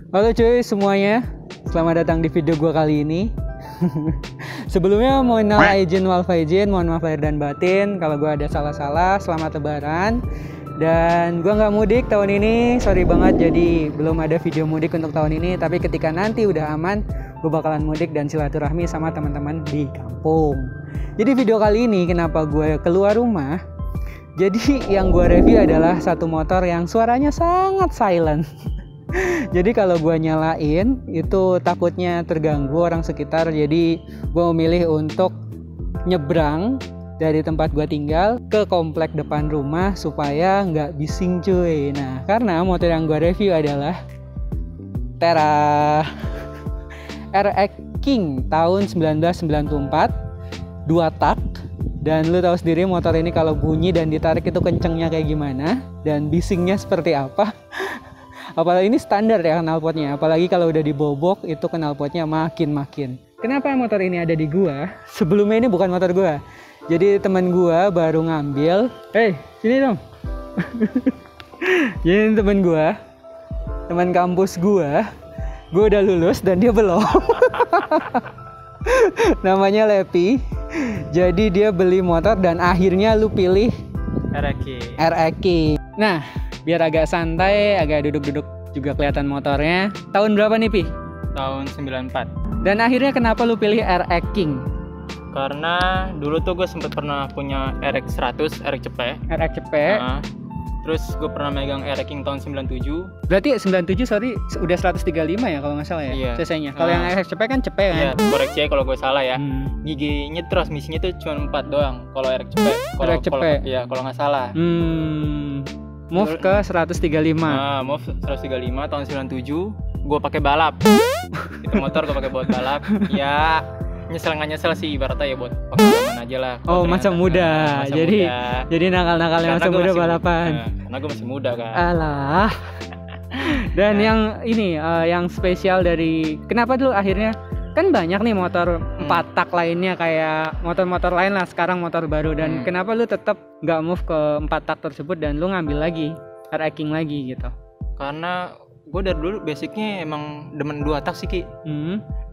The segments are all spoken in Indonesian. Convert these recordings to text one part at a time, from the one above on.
Halo cuy semuanya, selamat datang di video gua kali ini. Sebelumnya mohon izin wal faizin, mohon maaf lahir dan batin kalau gua ada salah-salah. Selamat lebaran. Dan gua nggak mudik tahun ini, sorry banget, jadi belum ada video mudik untuk tahun ini. Tapi ketika nanti udah aman, gue bakalan mudik dan silaturahmi sama teman-teman di kampung. Jadi video kali ini kenapa gue keluar rumah? Jadi yang gue review adalah satu motor yang suaranya sangat silent. Jadi kalau gue nyalain itu takutnya terganggu orang sekitar. Jadi gue memilih untuk nyebrang dari tempat gue tinggal ke komplek depan rumah supaya nggak bising cuy. Nah karena motor yang gue review adalah Tera RX King tahun 1994 2 tak. Dan lu tahu sendiri motor ini kalau bunyi dan ditarik itu kencengnya kayak gimana dan bisingnya seperti apa. Apalagi ini standar ya knalpotnya, apalagi kalau udah dibobok itu knalpotnya makin. Kenapa motor ini ada di gua? Sebelumnya ini bukan motor gua. Jadi teman gua baru ngambil. Sini dong. Jadi teman gua, teman kampus gua udah lulus dan dia belum. Namanya Lepi. Jadi dia beli motor dan akhirnya lu pilih RX. Nah, biar agak santai, agak duduk-duduk juga kelihatan motornya. Tahun berapa nih, Pi? Tahun 94. Dan akhirnya kenapa lu pilih RX King? Karena dulu tuh gue sempet pernah punya RX 100, RX Cepet. RX Cepet. Terus gue pernah megang RX King tahun 97. Berarti 97 sorry udah 135 ya kalau nggak salah ya? Iya. CC-nya. Kalau yang RX Cepet kan Cepet kan? Iya, koreksi ya kalau gue salah ya. Giginya transmisinya tuh cuma 4 doang kalau RX Cepet. RX Cepet. Iya, kalau nggak salah. Move ke 135. Move 135 tahun 97. Gue pakai balap. Itu motor gue pakai buat balap. Ya, nyesel nggak nyesel sih ibaratnya ya buat pengalaman aja lah. Oh masa muda. Jadi nakal-nakalnya masa muda balapan. Karena gue masih muda kan. Alah. Dan yang ini yang spesial dari kenapa dulu akhirnya kan banyak nih motor 4 tak lainnya kayak motor-motor lain lah sekarang motor baru dan kenapa lu tetap nggak move ke 4 tak tersebut dan lu ngambil lagi RX King lagi gitu? Karena gue dari dulu basicnya emang demen 2 tak sih Ki.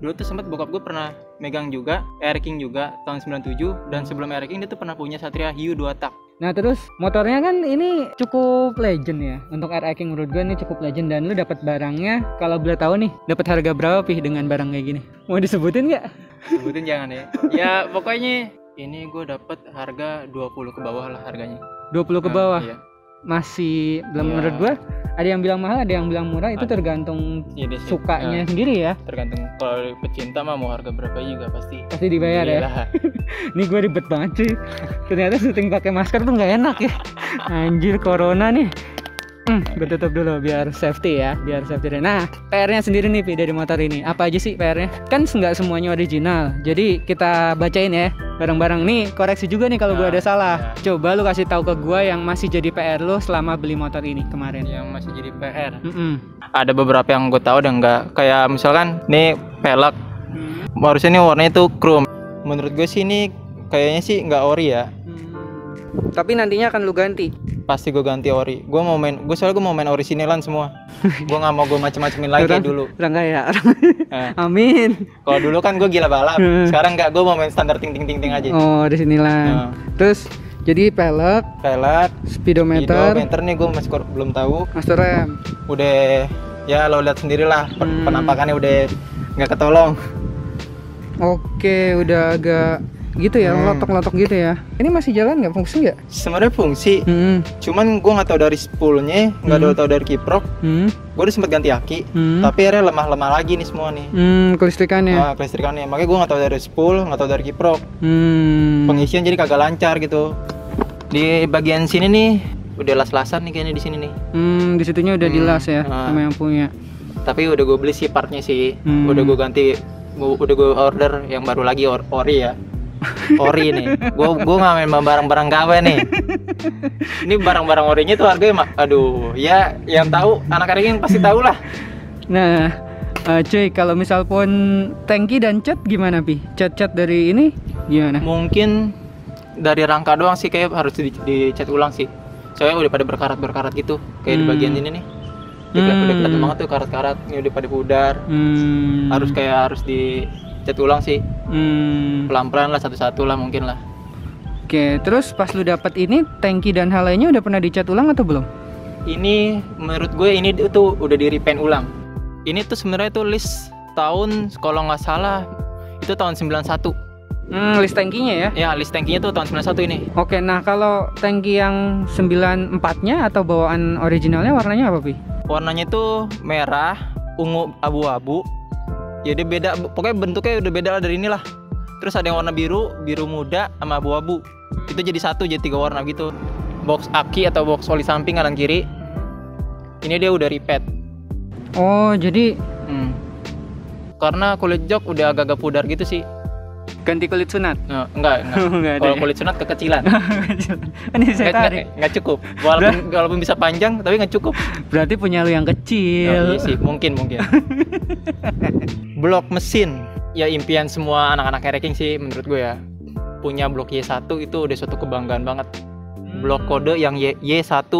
Dulu tuh sempet bokap gue pernah megang juga RX King juga tahun 97 dan sebelum RX King dia tuh pernah punya Satria Hiu 2 tak. Nah terus motornya kan ini cukup legend ya untuk RX King menurut gue ini cukup legend dan lu dapat barangnya kalau boleh tahu nih dapat harga berapa Pih dengan barang kayak gini? Mau disebutin nggak? Sebutin jangan ya. Ya pokoknya ini gue dapat harga 20 ke bawah lah harganya. 20 ke bawah? Iya. Masih belum menurut gue ada yang bilang mahal, ada yang bilang murah, itu tergantung sukanya sendiri ya. Tergantung kalau pecinta mah mau harga berapa juga pasti dibayar ya. Ini gue ribet banget sih. Ternyata syuting pakai masker tuh nggak enak ya. Anjir corona nih. Gue tutup dulu biar safety ya, biar safety. Nah, PR-nya sendiri nih Pi dari motor ini. Apa aja sih PR-nya? Kan nggak semuanya original. Jadi kita bacain ya bareng-bareng nih. Koreksi juga nih kalau gue ada salah. Coba lu kasih tahu ke gue yang masih jadi PR lu selama beli motor ini kemarin. Yang masih jadi PR. Ada beberapa yang gue tahu dan nggak. Kayak misalkan nih pelek. Harusnya nih warnanya tuh chrome. Menurut gue sih ini kayaknya sih nggak ori ya. Tapi nantinya akan lu ganti. Pasti gue ganti ori. Gue soalnya gue mau main orisinilan semua. Gue nggak mau gue macem-macemin lagi kayak dulu. Rangga ya. Amin. Kalau dulu kan gue gila balap. Sekarang nggak, gue mau main standar ting aja. Oh orisinilan. Terus jadi pelek, speedometer nih gue masih belum tahu. Master rem. Udah ya lo lihat sendirilah penampakannya udah nggak ketolong. Oke, udah agak gitu ya, lotok-lotok gitu ya. Ini masih jalan nggak, fungsi nggak? Sebenarnya fungsi, cuman gue nggak tahu dari spoolnya, nggak tahu dari kiprok. Gue udah sempet ganti aki, tapi akhirnya lemah lagi nih semua nih. Kelistrikannya. Kelistrikannya, makanya gue nggak tahu dari spool, nggak tahu dari kiprok. Pengisian jadi kagak lancar gitu. Di bagian sini nih, udah las-lasan nih kayaknya di sini nih. Di situnya udah dilas ya, sama yang punya. Tapi udah gue beli sih partnya sih, udah gue ganti, udah gue order yang baru lagi ori ya. Ori nih, gue nggak main barang-barang KW nih. Ini barang-barang orinya tuh harganya, aduh, ya yang tahu anak-anak ini pasti tahu lah. Nah, cuy, kalau misal pun tangki dan cat gimana Pi? Cat dari ini gimana? Mungkin dari rangka doang sih kayak harus dicat ulang sih. Soalnya udah pada berkarat gitu, kayak di bagian ini nih. Udah kelihatan banget tuh karat-karat, ini udah pada pudar. Harus dicat ulang sih. Pelan-pelan lah, satu-satu lah mungkin lah. Oke, terus pas lu dapat ini tangki dan hal lainnya udah pernah dicat ulang atau belum? Ini menurut gue ini tuh udah di repaint ulang. Ini tuh sebenarnya tuh list tahun kalau nggak salah itu tahun 91. List tangkinya ya? Ya, list tangkinya tuh tahun 91 ini. Oke, nah kalau tangki yang 94-nya atau bawaan originalnya warnanya apa, Pi? Warnanya tuh merah, ungu, abu-abu. Ya dia beda, pokoknya bentuknya udah beda lah dari inilah. Terus ada yang warna biru, biru muda, sama abu-abu. Itu jadi satu, jadi 3 warna gitu. Box aki atau box oli samping kanan kiri. Ini dia udah repaint. Oh, jadi karena kulit jok udah agak-agak pudar gitu sih. ganti kulit sunat? No, enggak. Kalau kulit sunat kekecilan. Ini saya tarik. Nggak cukup. Walaupun bisa panjang, tapi nggak cukup. Berarti punya lu yang kecil. Iya sih, mungkin. Blok mesin, ya impian semua anak-anak ereking sih menurut gue ya. Punya blok Y1 itu udah suatu kebanggaan banget. Blok kode yang Y1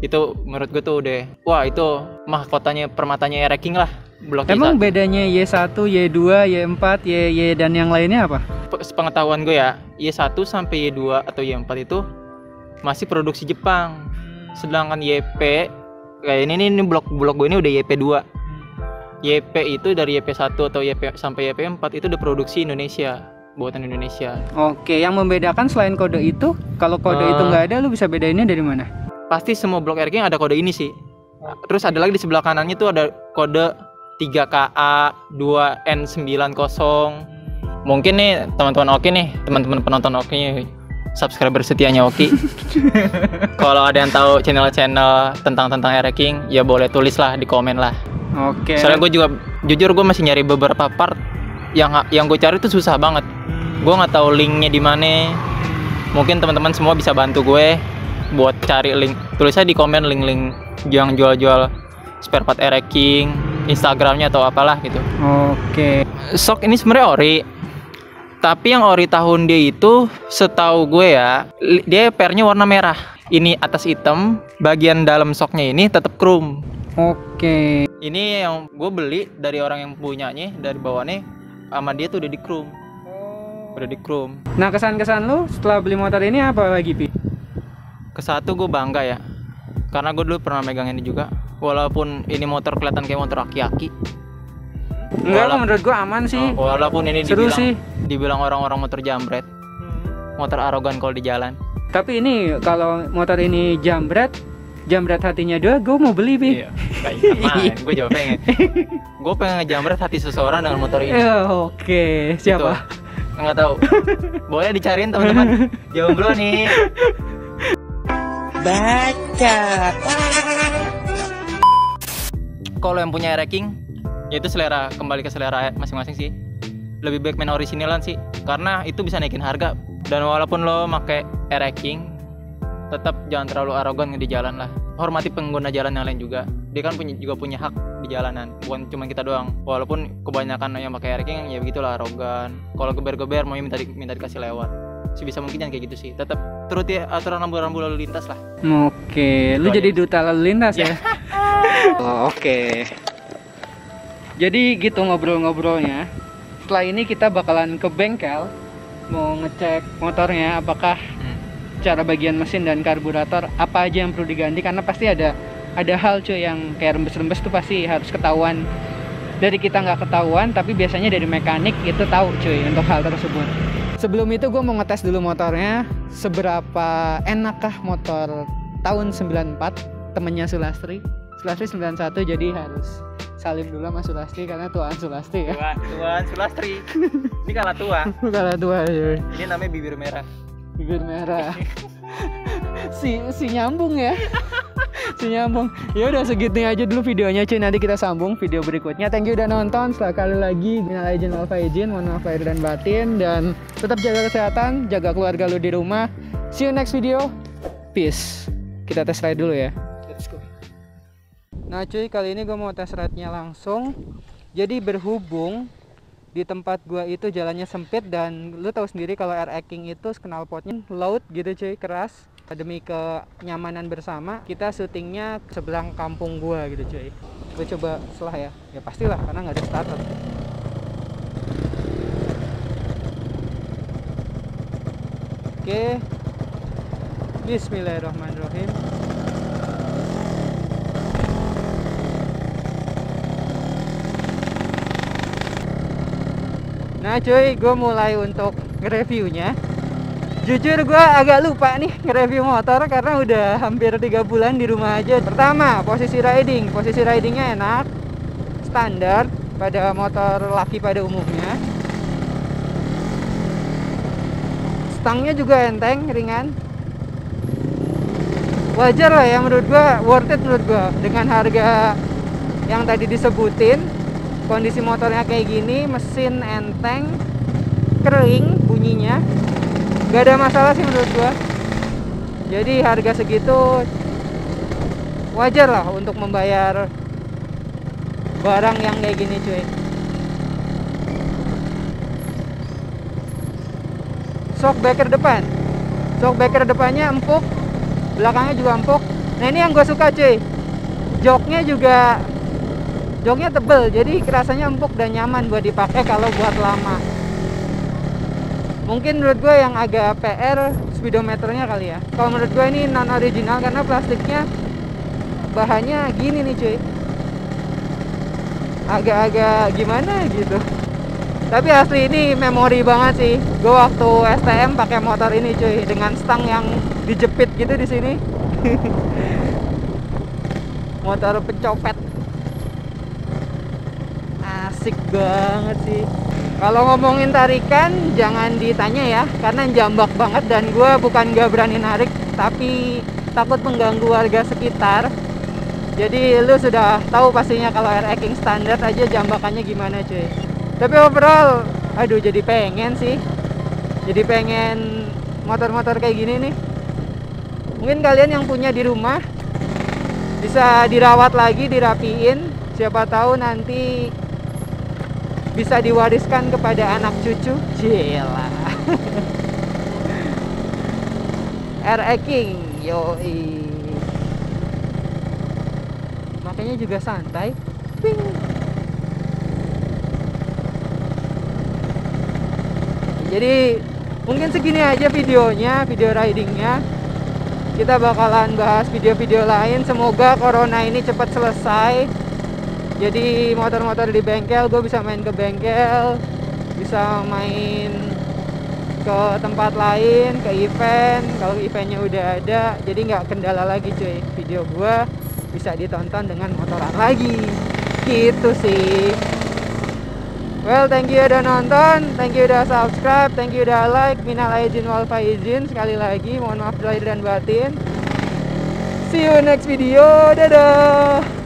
itu menurut gue tuh udah, wah itu mahkotanya permatanya ereking lah. Blok Emang Y1. bedanya Y1, Y2, Y4, Y dan yang lainnya apa? Sepengetahuan gue ya, Y1 sampai Y2 atau Y4 itu masih produksi Jepang. Sedangkan YP kayak ini blok gue ini udah YP2. YP itu dari YP1 atau YP sampai YP4 itu udah produksi Indonesia, buatan Indonesia. Oke, yang membedakan selain kode itu, kalau kode itu nggak ada, lu bisa bedainnya dari mana? Pasti semua blok ereking ada kode ini sih. Terus ada lagi di sebelah kanannya tuh ada kode 3KA 2N90. Mungkin nih teman-teman Oki nih, teman-teman penonton Oki nih, subscriber setianya Oki. Kalau ada yang tahu channel-channel tentang ereking, ya boleh tulis lah di komen lah. Oke. Soalnya gue juga jujur gue masih nyari beberapa part yang gue cari tuh susah banget. Gue nggak tahu linknya di mana. Mungkin teman-teman semua bisa bantu gue buat cari link. Tulis aja di komen link-link yang jual-jual spare part ereking, Instagramnya atau apalah gitu. Oke. Sok ini sebenarnya ori. Tapi yang ori tahun dia itu setahu gue ya, dia pernya warna merah. Ini atas hitam, bagian dalam soknya ini tetap chrome. Oke. Ini yang gue beli dari orang yang punyanya, dari bawahnya sama dia tuh udah di chrome. Udah di chrome. Nah, kesan-kesan lu setelah beli motor ini apa lagi, Pi? Kesatu gue bangga ya, karena gue dulu pernah megang ini juga. Walaupun ini motor kelihatan kayak motor aki-aki. Enggak, menurut gue aman sih. Walaupun ini seru sih. Dibilang orang-orang motor jambret, motor arogan kalau di jalan. Tapi ini kalau motor ini jambret hatinya doang, gue mau beli, Pi. Iya, gue juga pengen. Gue pengen ngejambret hati seseorang dengan motor ini. Oke, siapa? Gitu. Nggak tahu. Boleh dicariin teman-teman. Jomblo nih. Baca. Kalau yang punya ereking, yaitu kembali ke selera masing-masing sih. Lebih baik main originalan sih, karena itu bisa naikin harga. Dan walaupun lo pakai ereking, tetap jangan terlalu arogan di jalan lah. Hormati pengguna jalan yang lain juga. Dia kan juga punya hak di jalanan, bukan cuma kita doang. Walaupun kebanyakan yang pakai ereking ya begitulah, arogan. Kalau geber-geber mau minta dikasih lewat. Sebisa mungkin jangan kayak gitu sih. Tetap turuti aturan rambu-rambu lalu lintas lah. Oke, lu jadi duta lalu lintas ya. Oke. Jadi gitu ngobrol-ngobrolnya. Setelah ini kita bakalan ke bengkel mau ngecek motornya apakah cara bagian mesin dan karburator apa aja yang perlu diganti, karena pasti ada hal cuy yang kayak rembes-rembes tuh pasti harus ketahuan. Dari kita nggak ketahuan, tapi biasanya dari mekanik itu tahu cuy untuk hal tersebut. Sebelum itu gue mau ngetes dulu motornya, seberapa enakkah motor tahun 94 temennya Sulastri 91, jadi harus salim dulu sama Sulastri karena tuaan Sulastri ya. Tuan Sulastri. Ini kalah tua. Kalah tua ya. Ini namanya bibir merah. Bibir merah. si nyambung ya. Si nyambung. Ya udah segitunya aja dulu videonya cuy. Nanti kita sambung video berikutnya. Thank you udah nonton. Sekali lagi minal aidin wal faizin, mohon maaf lahir dan batin, dan tetap jaga kesehatan, jaga keluarga lu di rumah. See you next video. Peace. Kita tes ride dulu ya. Let's go. Nah cuy, kali ini gue mau tes ride-nya langsung. Jadi berhubung di tempat gua itu jalannya sempit dan lu tahu sendiri kalau ereking itu knalpotnya loud gitu cuy, keras. Demi kenyamanan bersama, kita syutingnya seberang kampung gua gitu cuy. Gue coba selah ya. Ya pastilah karena nggak ada starter. Oke. Bismillahirrahmanirrahim. Nah cuy, gue mulai untuk nge-reviewnya. Jujur gue agak lupa nih nge-review motor karena udah hampir 3 bulan di rumah aja. Pertama, posisi riding. Posisi ridingnya enak, standar pada motor laki pada umumnya. Stangnya juga enteng, ringan. Wajar lah ya menurut gue, worth it menurut gue. Dengan harga yang tadi disebutin, kondisi motornya kayak gini, mesin enteng, kering bunyinya, gak ada masalah sih menurut gua. Jadi harga segitu wajar lah untuk membayar barang yang kayak gini cuy. Shockbreaker depan, shockbreaker depannya empuk, belakangnya juga empuk. Nah ini yang gue suka cuy, joknya tebel, jadi rasanya empuk dan nyaman buat dipakai kalau buat lama. Mungkin menurut gue yang agak PR speedometernya kali ya. Kalau menurut gue ini non original karena plastiknya bahannya gini nih cuy, agak-agak gimana gitu. Tapi asli ini memori banget sih. Gue waktu STM pakai motor ini cuy, dengan stang yang dijepit gitu di sini. Motor pencopet. Asik banget sih. Kalau ngomongin tarikan jangan ditanya ya, karena jambak banget dan gue bukan gak berani narik, tapi takut mengganggu warga sekitar. Jadi lu sudah tahu pastinya kalau RX King standar aja jambakannya gimana cuy. Tapi overall, aduh jadi pengen sih. Jadi pengen motor-motor kayak gini nih. Mungkin kalian yang punya di rumah bisa dirawat lagi, dirapiin. Siapa tahu nanti bisa diwariskan kepada anak cucu. Cila. RX King, yoi. Makanya juga santai. Ping. Jadi mungkin segini aja videonya, video ridingnya. Kita bakalan bahas video-video lain. Semoga corona ini cepat selesai. Jadi motor-motor di bengkel, gue bisa main ke bengkel, bisa main ke tempat lain, ke event. Kalau eventnya udah ada, jadi nggak kendala lagi cuy. Video gue bisa ditonton dengan motoran lagi. Gitu sih. Well, thank you udah nonton, thank you udah subscribe, thank you udah like. Minal aidin wal faizin. Sekali lagi mohon maaf lahir dan batin. See you next video. Dadah.